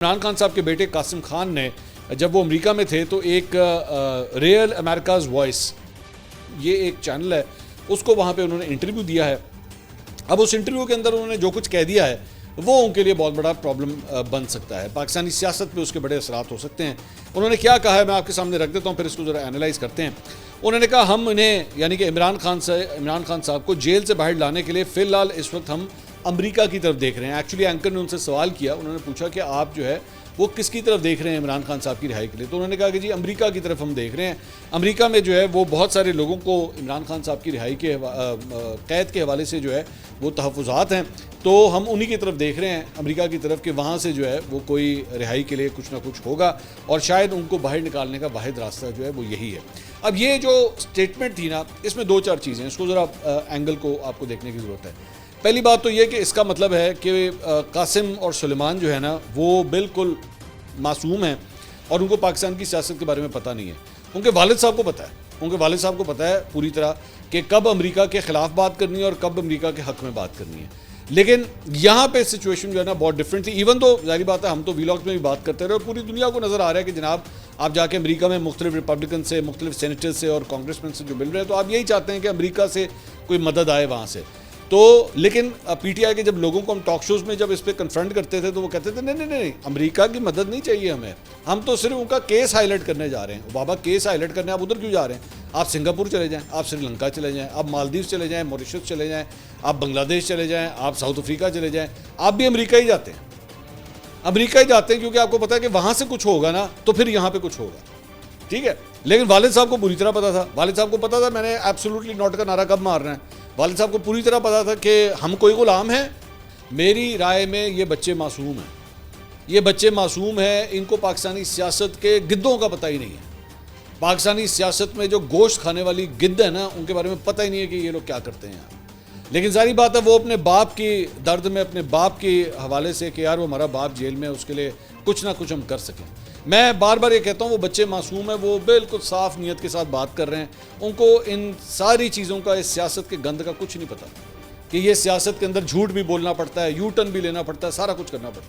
इमरान खान साहब के बेटे कासिम खान ने जब वो अमेरिका में थे तो एक रियल अमेरिकाज़ वॉइस ये एक चैनल है, उसको वहाँ पे उन्होंने इंटरव्यू दिया है। अब उस इंटरव्यू के अंदर उन्होंने जो कुछ कह दिया है वो उनके लिए बहुत बड़ा प्रॉब्लम बन सकता है, पाकिस्तानी सियासत पे उसके बड़े असरात हो सकते हैं। उन्होंने क्या कहा है मैं आपके सामने रख देता हूँ, फिर इसको ज़रा एनालाइज करते हैं। उन्होंने कहा हम इन्हें यानी कि इमरान खान साहब को जेल से बाहर लाने के लिए फ़िलहाल इस वक्त हम अमेरिका की तरफ देख रहे हैं। एक्चुअली एंकर ने उनसे सवाल किया, उन्होंने पूछा कि आप जो है वो किसकी तरफ देख रहे हैं इमरान खान साहब की रिहाई के लिए, तो उन्होंने कहा कि जी अमेरिका की तरफ हम देख रहे हैं। अमेरिका में जो है वो बहुत सारे लोगों को इमरान खान साहब की रिहाई के कैद के हवाले से जो है वो तहफ़्फ़ुज़ात हैं, तो हम उन्हीं की तरफ देख रहे हैं अमेरिका की तरफ कि वहाँ से जो है वो कोई रिहाई के लिए कुछ ना कुछ होगा और शायद उनको बाहर निकालने का वाहिद रास्ता जो है वो यही है। अब ये जो स्टेटमेंट थी ना, इसमें दो चार चीज़ें, इसको ज़रा एंगल को आपको देखने की ज़रूरत है। पहली बात तो ये कि इसका मतलब है कि कासिम और सुलेमान जो है ना वो बिल्कुल मासूम हैं और उनको पाकिस्तान की सियासत के बारे में पता नहीं है। उनके वालिद साहब को पता है, उनके वालिद साहब को पता है पूरी तरह कि कब अमेरिका के ख़िलाफ़ बात करनी है और कब अमेरिका के हक़ में बात करनी है। लेकिन यहाँ पे सिचुएशन जो है ना बहुत डिफरेंट थी। इवन तो जाहिर बात है हम तो वीलॉग्स में भी बात करते रहे और पूरी दुनिया को नज़र आ रहा है कि जनाब आप जाके अमेरिका में मुख्तलिफ रिपब्लिकन से, मुख्तलिफ सेनेटर से और कांग्रेसमैन से जो मिल रहे हैं, तो आप यही चाहते हैं कि अमेरिका से कोई मदद आए वहाँ से। तो लेकिन पीटीआई के जब लोगों को हम टॉक शोज़ में जब इस पर कन्फ्रंट करते थे तो वो कहते थे नहीं, अमेरिका की मदद नहीं चाहिए हमें, हम तो सिर्फ उनका केस हाईलाइट करने जा रहे हैं। बाबा केस हाईलाइट करने आप उधर क्यों जा रहे हैं? आप सिंगापुर चले जाएं, आप श्रीलंका चले जाएं, आप मालदीव चले जाएं, मॉरिशस चले जाएं, आप बांग्लादेश चले जाएं, आप साउथ अफ्रीका चले जाएं, आप भी अमेरिका ही जाते हैं। अमेरिका ही जाते हैं क्योंकि आपको पता है कि वहाँ से कुछ होगा ना तो फिर यहाँ पर कुछ होगा, ठीक है। लेकिन वालिद साहब को पूरी तरह पता था, वालिद साहब को पता था मैंने एब्सोल्युटली नॉट का नारा कब मारना है। वालिद साहब को पूरी तरह पता था कि हम कोई गुलाम हैं। मेरी राय में ये बच्चे मासूम हैं, ये बच्चे मासूम हैं, इनको पाकिस्तानी सियासत के गिद्धों का पता ही नहीं है। पाकिस्तानी सियासत में जो गोश्त खाने वाली गिद्ध है ना, उनके बारे में पता ही नहीं है कि ये लोग क्या करते हैं यार। लेकिन जारी बात है वो अपने बाप की दर्द में, अपने बाप के हवाले से कि यार वो हमारा बाप जेल में है, उसके लिए कुछ ना कुछ हम कर सकें। मैं बार बार ये कहता हूँ वो बच्चे मासूम हैं, वो बिल्कुल साफ नीयत के साथ बात कर रहे हैं। उनको इन सारी चीज़ों का, इस सियासत के गंद का कुछ नहीं पता कि ये सियासत के अंदर झूठ भी बोलना पड़ता है, यू टर्न भी लेना पड़ता है, सारा कुछ करना पड़ता